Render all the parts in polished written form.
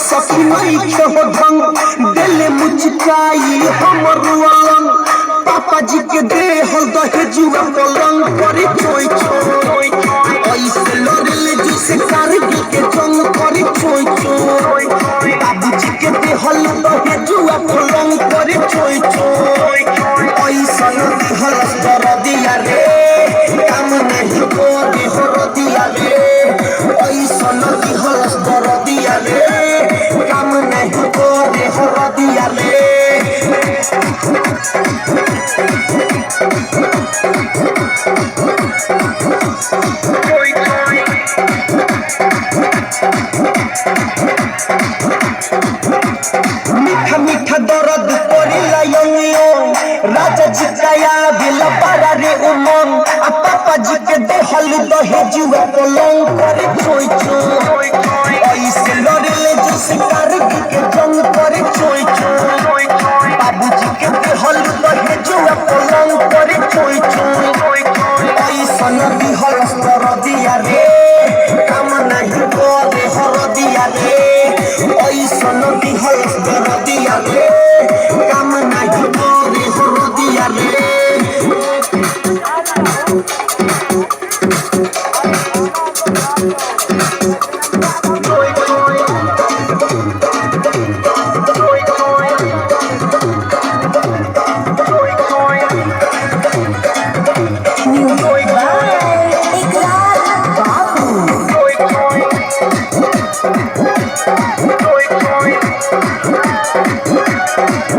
सखी नहीं ढंग दिल मुचकाई हमर अलंग पापा जी के दे हल दहेजुआ पलंग करे चोई चोई ऐसे लड़ले जैसे कारगिल के जंग करे चोई चोई बाबू जी के दे हल दहेजुआ पलंग करे चोई चोई ऐसा नदी हल दरदिया रे काम नहीं करे हरदिया रे ऐसा नदी हल दरदिया रे काम नहीं करे हरदिया रे मीठा मीठा दर्द करिला यंग राजा जी काया बिला बारा रे उमंग आ पापा जी के देहल दहेजुआ पलंग करे चोई चोई ऐसे लड़ले जैसे कारगिल के जंग करे चोई चोई बाबू जी के देहल दहेजुआ पलंग करे चोई चोई ऐसा नदी हल दरदिया रे काम नहीं करे हरदिया रे ऐसा नदी हल दरदिया रे काम नहीं करे हरदिया रे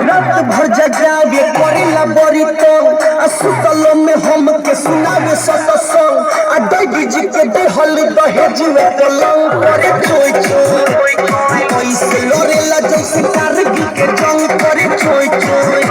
रात भर जगावे करेला बड़ी तो सुतलो में हम के सुनावे सत्संग आ देवी जी के देहल दहेजुआ पलंग करे चोई चोई ऐसे लड़ेला जैसे कारगिल के जंग करे चोई चोई